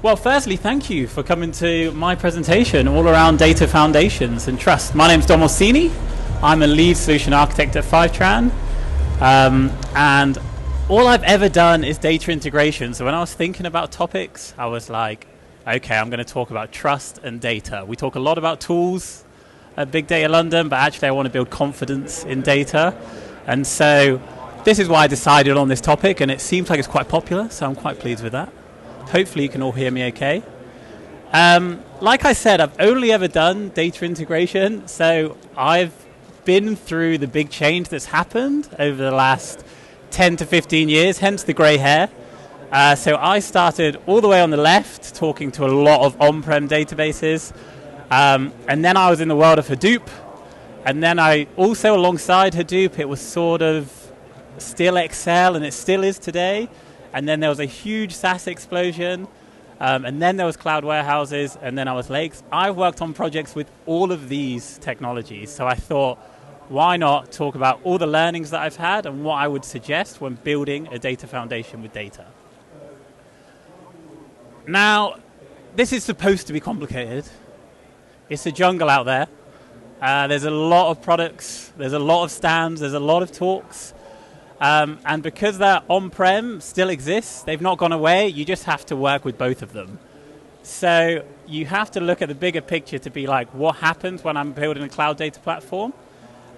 Well, firstly, thank you for coming to my presentation all around data foundations and trust. My name's Dom ORSINI. I'm a lead solution architect at Fivetran. And all I've ever done is data integration. So when I was thinking about topics, I was like, okay, I'm going to talk about trust and data. We talk a lot about tools at Big Data London, but actually I want to build confidence in data. And so this is why I decided on this topic, and it seems like it's quite popular, so I'm quite pleased with that. Hopefully you can all hear me okay. Like I said, I've only ever done data integration, so I've been through the big change that's happened over the last 10 to 15 years, hence the grey hair. So I started all the way on the left, talking to a lot of on-prem databases, and then I was in the world of Hadoop, and then I also, alongside Hadoop, it was sort of still Excel, and it still is today. And then there was a huge SaaS explosion, and then there was cloud warehouses, and then I was lakes. I've worked on projects with all of these technologies, so I thought, why not talk about all the learnings that I've had and what I would suggest when building a data foundation with data. Now, this is supposed to be complicated. It's a jungle out there. There's a lot of products, there's a lot of stands, there's a lot of talks. And because that on-prem still exists, they've not gone away, you just have to work with both of them. So you have to look at the bigger picture to be like, what happens when I'm building a cloud data platform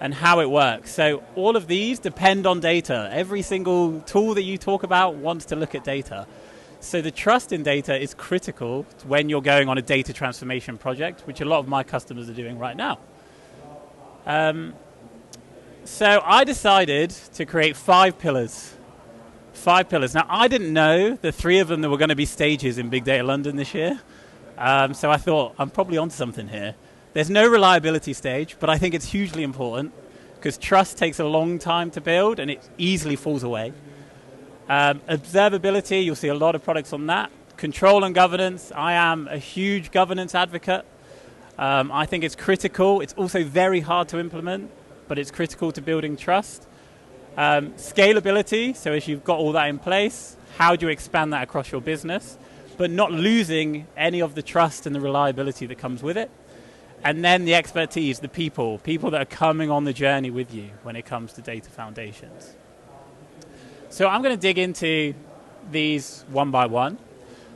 and how it works. So all of these depend on data. Every single tool that you talk about wants to look at data. So the trust in data is critical when you're going on a data transformation project, which a lot of my customers are doing right now. So I decided to create 5 pillars. 5 pillars. Now, I didn't know the 3 of them that were going to be stages in Big Data London this year. So I thought, I'm probably onto something here. There's no reliability stage, but I think it's hugely important because trust takes a long time to build and it easily falls away. Observability, you'll see a lot of products on that. Control and governance, I am a huge governance advocate. I think it's critical. It's also very hard to implement, but it's critical to building trust. Scalability, so as you've got all that in place, how do you expand that across your business, but not losing any of the trust and the reliability that comes with it. And then the expertise, the people that are coming on the journey with you when it comes to data foundations. So I'm going to dig into these one by one.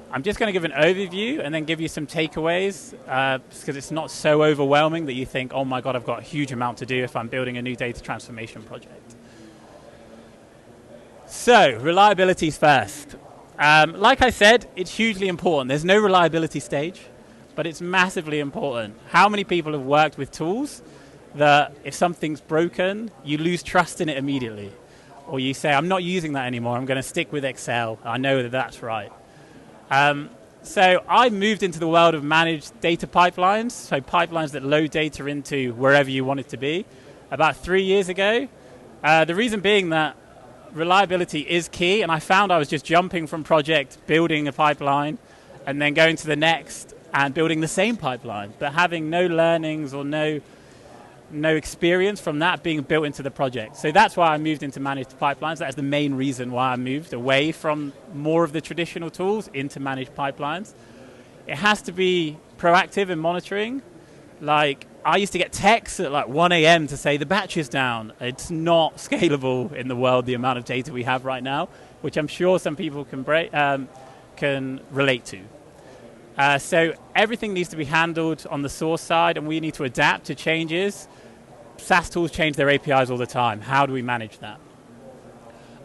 I'm just going to give an overview and then give you some takeaways because it's not so overwhelming that you think, oh my God, I've got a huge amount to do if I'm building a new data transformation project. So, reliability first. Like I said, it's hugely important. There's no reliability stage, but it's massively important. How many people have worked with tools that if something's broken, you lose trust in it immediately? Or you say, I'm not using that anymore, I'm going to stick with Excel. I know that that's right. So I moved into the world of managed data pipelines, so pipelines that load data into wherever you want it to be, about 3 years ago. The reason being that reliability is key, and I found I was just jumping from project, building a pipeline, and then going to the next and building the same pipeline, but having no learnings or no experience from that being built into the project. So that's why I moved into managed pipelines. That's the main reason why I moved away from more of the traditional tools into managed pipelines. It has to be proactive in monitoring. Like, I used to get texts at like 1 a.m. to say the batch is down. It's not scalable in the world, the amount of data we have right now, which I'm sure some people can relate to. So everything needs to be handled on the source side, and we need to adapt to changes. SaaS tools change their APIs all the time. How do we manage that?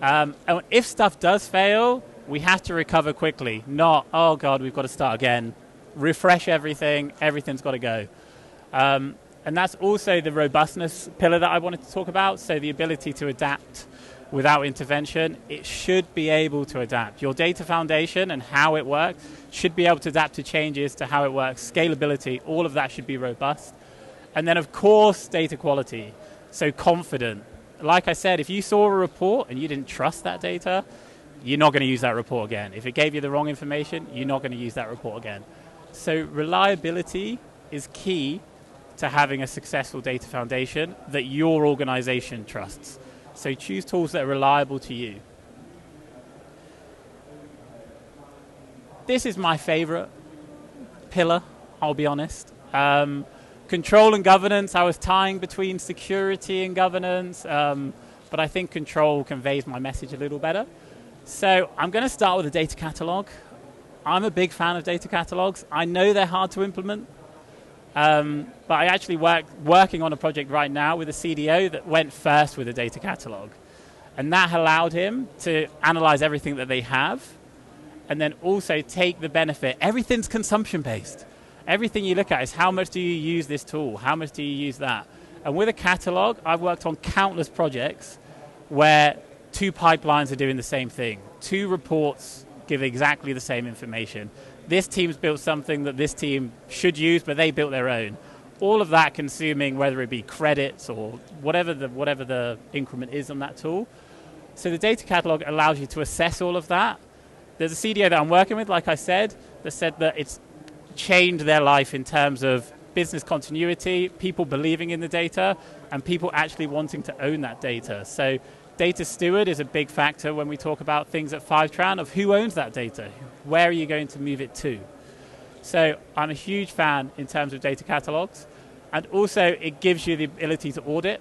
And if stuff does fail, we have to recover quickly. Not, oh God, we've got to start again. Refresh everything. Everything's got to go. And that's also the robustness pillar that I wanted to talk about. So the ability to adapt without intervention. It should be able to adapt. Your data foundation and how it works should be able to adapt to changes to how it works. Scalability, all of that should be robust. And then, of course, data quality. So confident. Like I said, if you saw a report and you didn't trust that data, you're not going to use that report again. If it gave you the wrong information, you're not going to use that report again. So reliability is key to having a successful data foundation that your organization trusts. So choose tools that are reliable to you. this is my favorite pillar, I'll be honest. Control and governance, I was tying between security and governance, but I think control conveys my message a little better. So I'm going to start with a data catalog. I'm a big fan of data catalogs. I know they're hard to implement, but I actually working on a project right now with a CDO that went first with a data catalog. And that allowed him to analyze everything that they have and then also take the benefit. Everything's consumption-based. Everything you look at is how much do you use this tool? How much do you use that? And with a catalog, I've worked on countless projects where 2 pipelines are doing the same thing. 2 reports give exactly the same information. This team's built something that this team should use, but they built their own. All of that consuming, whether it be credits or whatever the increment is on that tool. So the data catalog allows you to assess all of that. There's a CDO that I'm working with, like I said that it's changed their life in terms of business continuity, people believing in the data, and people actually wanting to own that data. So data steward is a big factor when we talk about things at Fivetran of who owns that data, where are you going to move it to. So I'm a huge fan in terms of data catalogs, and also it gives you the ability to audit.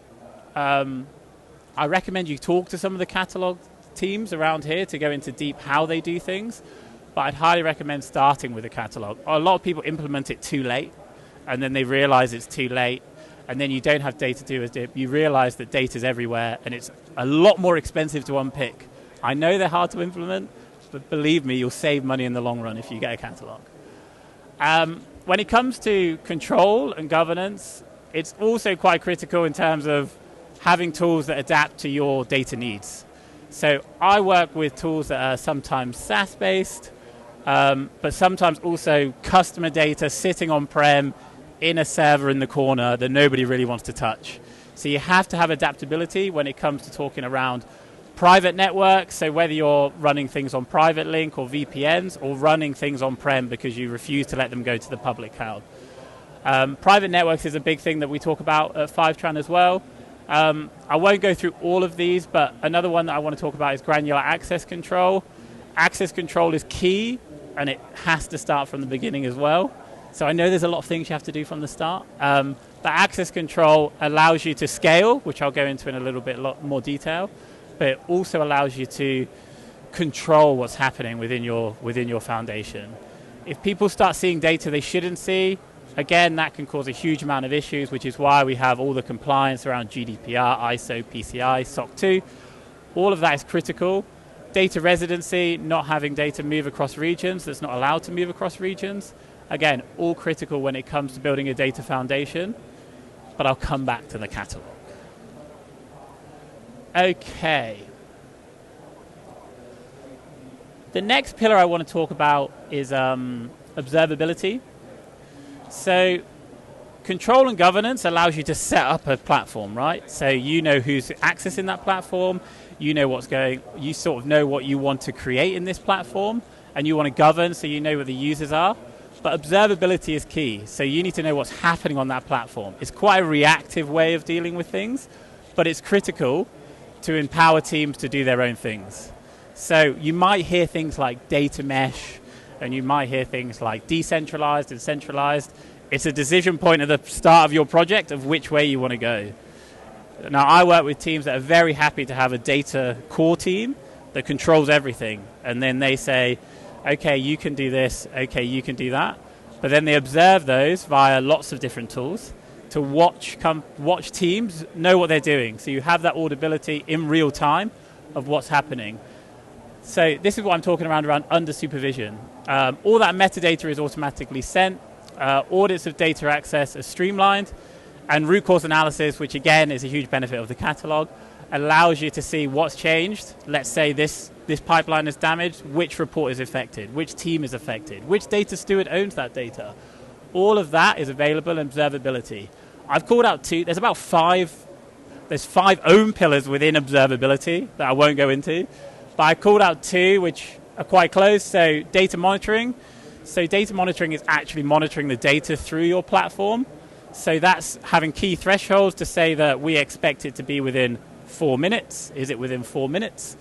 I recommend you talk to some of the catalog teams around here to go into deep how they do things, but I'd highly recommend starting with a catalog. A lot of people implement it too late, and then they realize it's too late, and then you don't have data to do it. You realize that data's everywhere, and it's a lot more expensive to unpick. I know they're hard to implement, but believe me, you'll save money in the long run if you get a catalog. When it comes to control and governance, it's also quite critical in terms of having tools that adapt to your data needs. So I work with tools that are sometimes SaaS-based, but sometimes also customer data sitting on-prem in a server in the corner that nobody really wants to touch. So you have to have adaptability when it comes to talking around private networks, so whether you're running things on private link or VPNs, or running things on-prem because you refuse to let them go to the public cloud. Private networks is a big thing that we talk about at Fivetran as well. I won't go through all of these, but another one that I want to talk about is granular access control. Access control is key, and it has to start from the beginning as well. So I know there's a lot of things you have to do from the start. But access control allows you to scale, which I'll go into in a little bit more detail, but it also allows you to control what's happening within your foundation. If people start seeing data they shouldn't see, again, that can cause a huge amount of issues, which is why we have all the compliance around GDPR, ISO, PCI, SOC 2. All of that is critical. Data residency, not having data move across regions, that's not allowed to move across regions. Again, all critical when it comes to building a data foundation, but I'll come back to the catalog. Okay. The next pillar I want to talk about is observability. So control and governance allows you to set up a platform, right? So you know who's accessing that platform, you know what's going, you sort of know what you want to create in this platform, and you want to govern so you know what the users are. But observability is key, so you need to know what's happening on that platform. It's quite a reactive way of dealing with things, but it's critical to empower teams to do their own things. So you might hear things like data mesh, and you might hear things like decentralized and centralized. It's a decision point at the start of your project of which way you want to go. Now, I work with teams that are very happy to have a data core team that controls everything, and then they say, okay, you can do this, okay, you can do that. But then they observe those via lots of different tools to watch teams know what they're doing. So you have that audibility in real time of what's happening. So this is what I'm talking around under supervision. All that metadata is automatically sent. Audits of data access are streamlined. And root cause analysis, which again is a huge benefit of the catalog, allows you to see what's changed. Let's say this pipeline is damaged. Which report is affected? Which team is affected? Which data steward owns that data? All of that is available in observability. I've called out 2. There's about 5. There's 5 own pillars within observability that I won't go into. But I called out 2 which are quite close. So data monitoring. So data monitoring is actually monitoring the data through your platform. So that's having key thresholds to say that we expect it to be within 4 minutes. Is it within 4 minutes?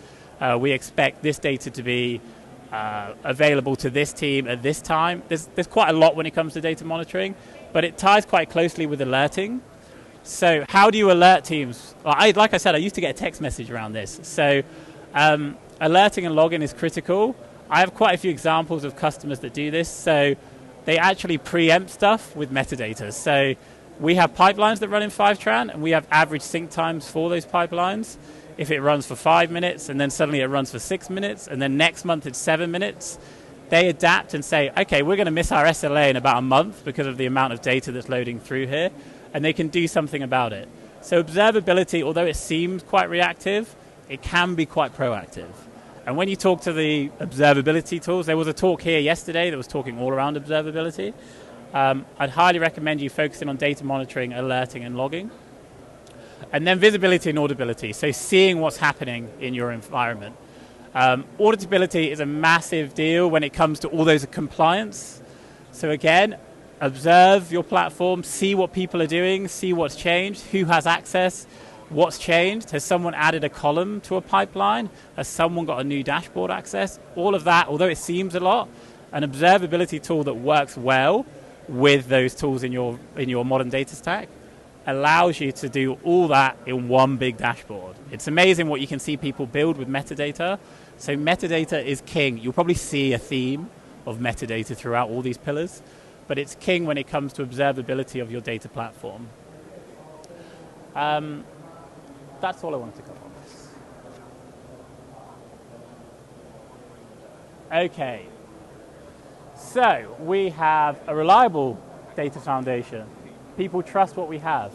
We expect this data to be available to this team at this time. There's quite a lot when it comes to data monitoring, but it ties quite closely with alerting. So how do you alert teams? Like I said, I used to get a text message around this. So alerting and logging is critical. I have quite a few examples of customers that do this. So they actually preempt stuff with metadata. So we have pipelines that run in Fivetran, and we have average sync times for those pipelines. If it runs for 5 minutes, and then suddenly it runs for 6 minutes, and then next month it's 7 minutes, they adapt and say, okay, we're going to miss our SLA in about a month because of the amount of data that's loading through here, and they can do something about it. So observability, although it seems quite reactive, it can be quite proactive. And when you talk to the observability tools, there was a talk here yesterday that was talking all around observability. I'd highly recommend you focusing on data monitoring, alerting, and logging. And then visibility and auditability, so seeing what's happening in your environment. Auditability is a massive deal when it comes to all those compliance. So again, observe your platform, see what people are doing, see what's changed, who has access, what's changed, has someone added a column to a pipeline, has someone got a new dashboard access, all of that, although it seems a lot, an observability tool that works well with those tools in your modern data stack allows you to do all that in one big dashboard. It's amazing what you can see people build with metadata. So metadata is king. You'll probably see a theme of metadata throughout all these pillars, but it's king when it comes to observability of your data platform. That's all I wanted to cover on this. Okay. So we have a reliable data foundation. People trust what we have.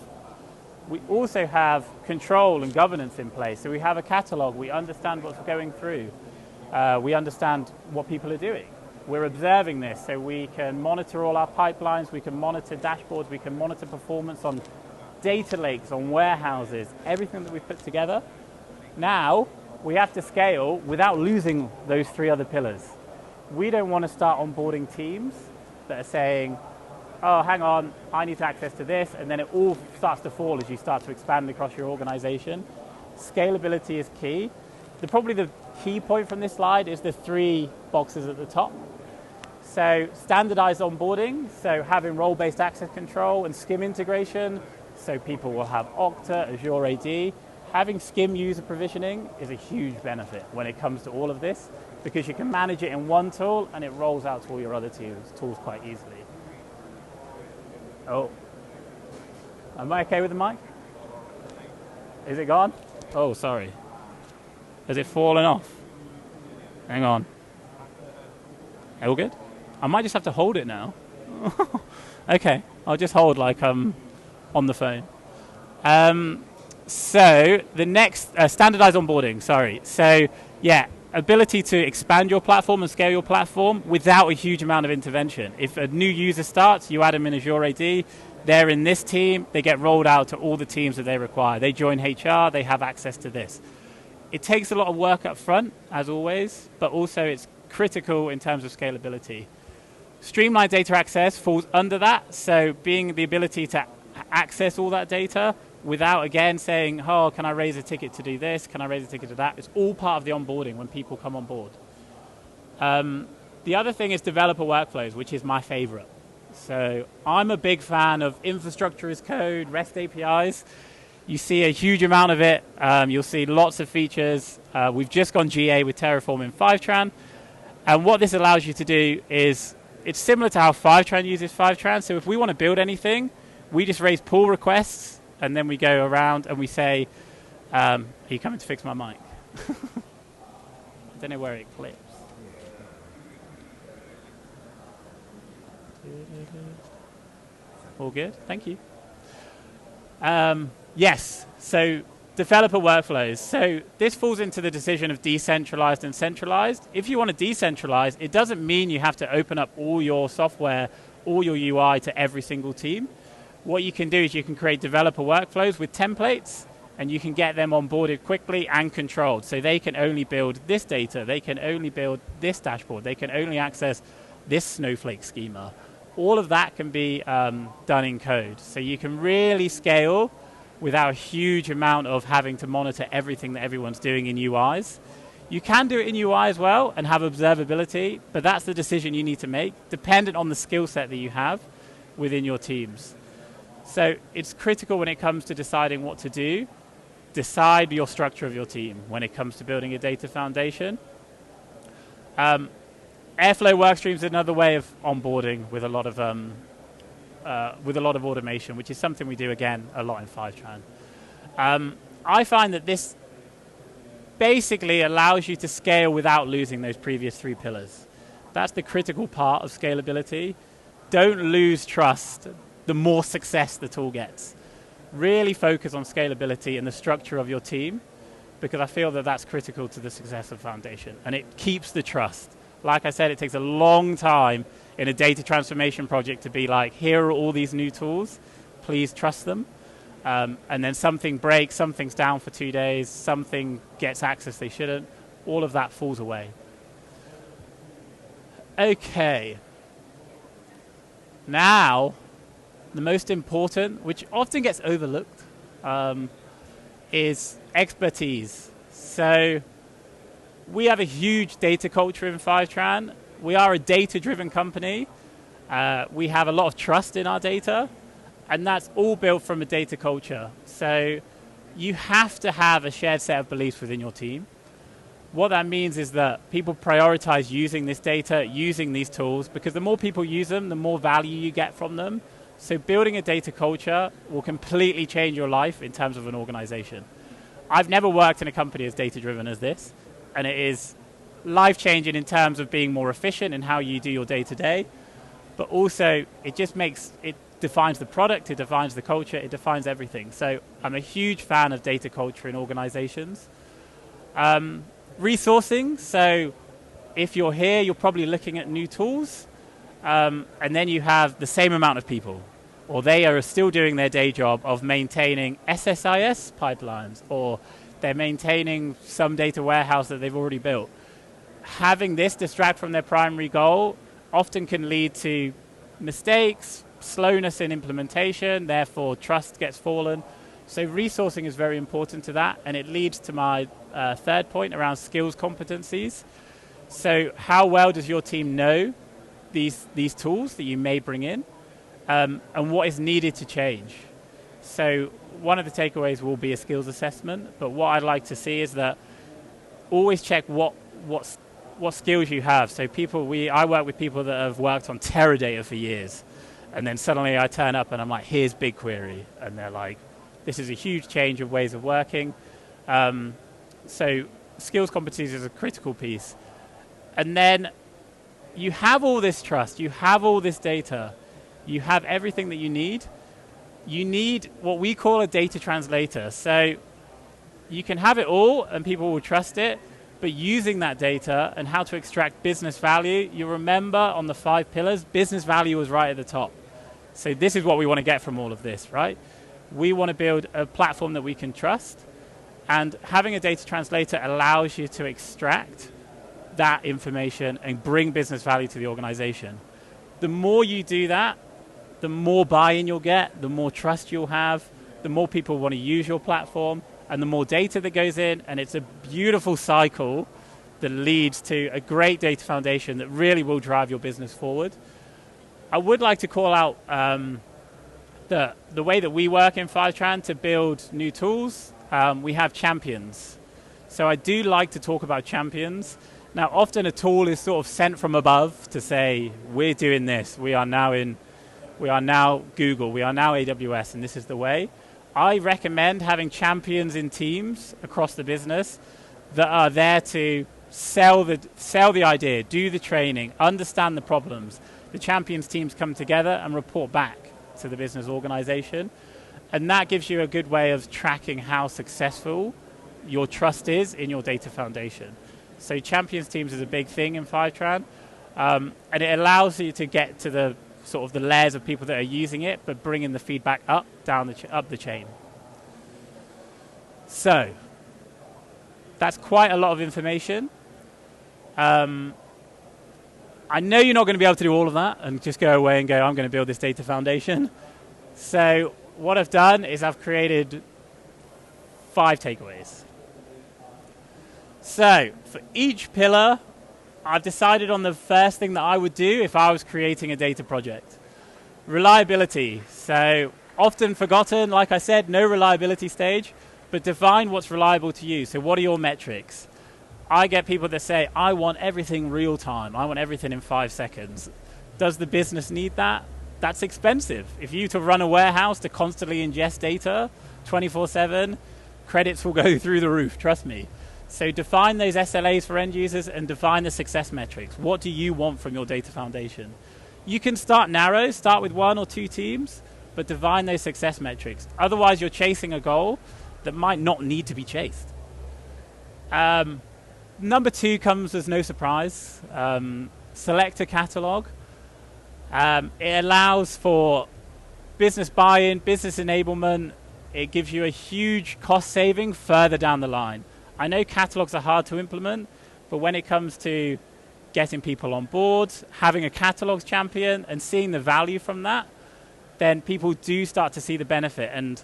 We also have control and governance in place. So we have a catalog. We understand what's going through. We understand what people are doing. We're observing this, so we can monitor all our pipelines. We can monitor dashboards. We can monitor performance on data lakes, on warehouses, everything that we've put together. Now, we have to scale without losing those 3 other pillars. We don't want to start onboarding teams that are saying, oh, hang on, I need access to this, and then it all starts to fall as you start to expand across your organization. Scalability is key. Probably the key point from this slide is the 3 boxes at the top. So standardized onboarding, so having role-based access control and SCIM integration, so people will have Okta, Azure AD. Having SCIM user provisioning is a huge benefit when it comes to all of this, because you can manage it in one tool and it rolls out to all your other tools quite easily. Oh, am I okay with the mic? Is it gone? Oh, sorry. Has it fallen off? Hang on. All good? I might just have to hold it now. Okay, I'll just hold like I'm on the phone. So the next, standardized onboarding, sorry. So yeah, ability to expand your platform and scale your platform without a huge amount of intervention. If a new user starts, you add them in Azure AD, they're in this team, they get rolled out to all the teams that they require. They join HR, they have access to this. It takes a lot of work up front, as always, but also it's critical in terms of scalability. Streamlined data access falls under that, so being the ability to access all that data without, again, saying, oh, can I raise a ticket to do this? Can I raise a ticket to that? It's all part of the onboarding when people come on board. The other thing is developer workflows, which is my favorite. So I'm a big fan of infrastructure as code, REST APIs. You see a huge amount of it. You'll see lots of features. We've just gone GA with Terraform in Fivetran. And what this allows you to do is, it's similar to how Fivetran uses Fivetran. So if we want to build anything, we just raise pull requests, and then we go around and we say, are you coming to fix my mic? I don't know where it clips. All good, thank you. Yes, so developer workflows. So this falls into the decision of decentralized and centralized. If you want to decentralize, it doesn't mean you have to open up all your software, all your UI to every single team. What you can do is you can create developer workflows with templates, and you can get them onboarded quickly and controlled. So they can only build this data, they can only build this dashboard, they can only access this Snowflake schema. All of that can be done in code. So you can really scale without a huge amount of having to monitor everything that everyone's doing in UIs. You can do it in UI as well and have observability, but that's the decision you need to make, dependent on the skill set that you have within your teams. So it's critical when it comes to deciding what to do. Decide your structure of your team when it comes to building a data foundation. Airflow workstreams is another way of onboarding with a lot of automation, which is something we do again a lot in Fivetran. I find that this basically allows you to scale without losing those previous 3 pillars. That's the critical part of scalability. Don't lose trust the more success the tool gets. Really focus on scalability and the structure of your team, because I feel that that's critical to the success of Foundation, and it keeps the trust. Like I said, it takes a long time in a data transformation project to be like, here are all these new tools, please trust them. And then something breaks, something's down for 2 days, something gets access they shouldn't, all of that falls away. Okay. Now, the most important, which often gets overlooked, is expertise. So we have a huge data culture in Fivetran. We are a data-driven company. We have a lot of trust in our data, and that's all built from a data culture. So you have to have a shared set of beliefs within your team. What that means is that people prioritize using this data, using these tools, because the more people use them, the more value you get from them. So building a data culture will completely change your life in terms of an organization. I've never worked in a company as data-driven as this, and it is life-changing in terms of being more efficient in how you do your day-to-day, but also it just makes it defines the product, it defines the culture, it defines everything. So I'm a huge fan of data culture in organizations. Resourcing, so if you're here, you're probably looking at new tools, and then you have the same amount of people, or they are still doing their day job of maintaining SSIS pipelines, or they're maintaining some data warehouse that they've already built. Having this distract from their primary goal often can lead to mistakes, slowness in implementation, therefore trust gets fallen. So resourcing is very important to that, and it leads to my third point around skills competencies. So how well does your team know these tools that you may bring in, and what is needed to change? So one of the takeaways will be a skills assessment, but what I'd like to see is that always check what skills you have. So I work with people that have worked on Teradata for years, and then suddenly I turn up and I'm like, here's BigQuery, and they're like, this is a huge change of ways of working. So skills competencies is a critical piece. And then you have all this trust, you have all this data, you have everything that you need. You need what we call a data translator. So you can have it all and people will trust it, but using that data and how to extract business value, you remember on the 5 pillars, business value was right at the top. So this is what we want to get from all of this, right? We want to build a platform that we can trust, and having a data translator allows you to extract that information and bring business value to the organization. The more you do that, the more buy-in you'll get, the more trust you'll have, the more people want to use your platform, and the more data that goes in, and it's a beautiful cycle that leads to a great data foundation that really will drive your business forward. I would like to call out the way that we work in Fivetran to build new tools. We have champions. So I do like to talk about champions. Now, often a tool is sort of sent from above to say, we're doing this. We are now Google, we are now AWS, and this is the way. I recommend having champions in teams across the business that are there to sell the idea, do the training, understand the problems. The champions teams come together and report back to the business organization. And that gives you a good way of tracking how successful your trust is in your data foundation. So champions teams is a big thing in Fivetran. And it allows you to get to the sort of the layers of people that are using it, but bringing the feedback up the chain. So that's quite a lot of information. I know you're not going to be able to do all of that and just go away and go, I'm going to build this data foundation. So what I've done is I've created 5 takeaways. So for each pillar, I've decided on the first thing that I would do if I was creating a data project. Reliability. So often forgotten, like I said, no reliability stage, but define what's reliable to you. So what are your metrics? I get people that say, I want everything real time. I want everything in 5 seconds. Does the business need that? That's expensive. If you to run a warehouse to constantly ingest data 24/7, credits will go through the roof, trust me. So define those SLAs for end users and define the success metrics. What do you want from your data foundation? You can start narrow, start with 1 or 2 teams, but define those success metrics. Otherwise, you're chasing a goal that might not need to be chased. Number 2 comes as no surprise. Select a catalog. It allows for business buy-in, business enablement. It gives you a huge cost saving further down the line. I know catalogs are hard to implement, but when it comes to getting people on board, having a catalogs champion and seeing the value from that, then people do start to see the benefit. And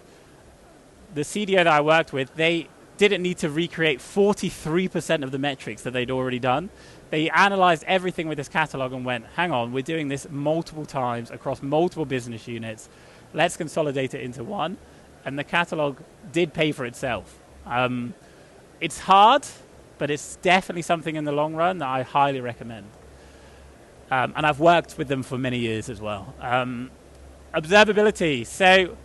the CDO that I worked with, they didn't need to recreate 43% of the metrics that they'd already done. They analyzed everything with this catalog and went, hang on, we're doing this multiple times across multiple business units. Let's consolidate it into one. And the catalog did pay for itself. It's hard, but it's definitely something in the long run that I highly recommend. And I've worked with them for many years as well. Observability. So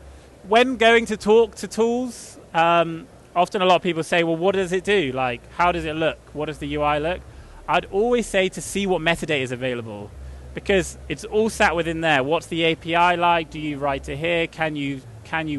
when going to talk to tools, often a lot of people say, well, what does it do? Like, how does it look? What does the UI look? I'd always say to see what metadata is available, because it's all sat within there. What's the API like? Do you write to here? Can you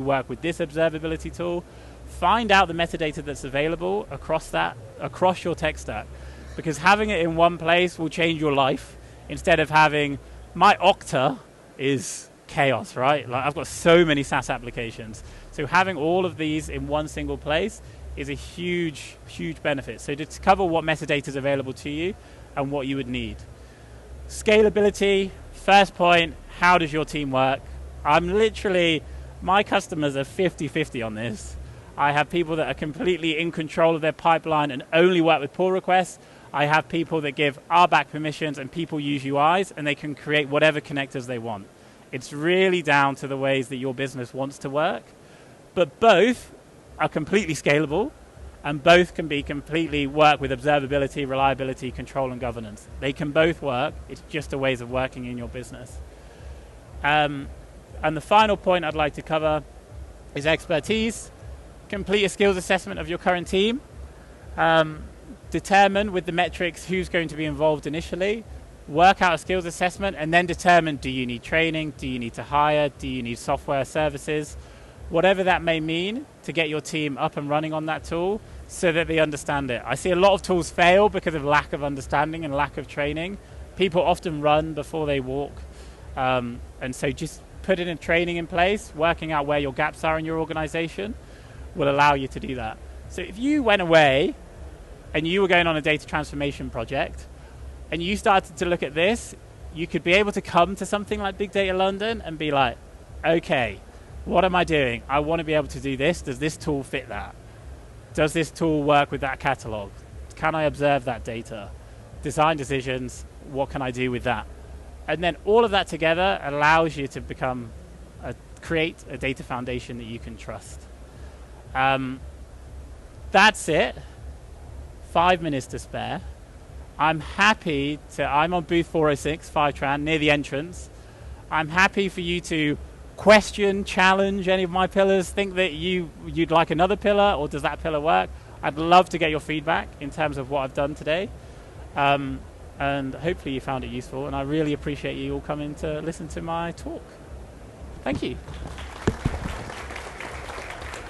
work with this observability tool? Find out the metadata that's available across your tech stack, because having it in one place will change your life. Instead of having, my Okta is chaos, right? Like, I've got so many SaaS applications. So having all of these in one single place is a huge, huge benefit. So to cover what metadata is available to you and what you would need. Scalability, first point, how does your team work? My customers are 50-50 on this. I have people that are completely in control of their pipeline and only work with pull requests. I have people that give RBAC permissions and people use UIs and they can create whatever connectors they want. It's really down to the ways that your business wants to work. But both are completely scalable and both can be completely work with observability, reliability, control, and governance. They can both work. It's just the ways of working in your business. And the final point I'd like to cover is expertise. Complete a skills assessment of your current team. Determine with the metrics who's going to be involved initially. Work out a skills assessment and then determine, do you need training? Do you need to hire? Do you need software services? Whatever that may mean to get your team up and running on that tool so that they understand it. I see a lot of tools fail because of lack of understanding and lack of training. People often run before they walk. And so just putting a training in place, working out where your gaps are in your organization will allow you to do that. So if you went away and you were going on a data transformation project and you started to look at this, you could be able to come to something like Big Data London and be like, okay, what am I doing? I want to be able to do this. Does this tool fit that? Does this tool work with that catalog? Can I observe that data? Design decisions, what can I do with that? And then all of that together allows you to create a data foundation that you can trust. That's it. 5 minutes to spare. I'm on booth 406, Fivetran, near the entrance. I'm happy for you to question, challenge any of my pillars, think that you'd like another pillar, or does that pillar work? I'd love to get your feedback in terms of what I've done today. And hopefully you found it useful, and I really appreciate you all coming to listen to my talk. Thank you.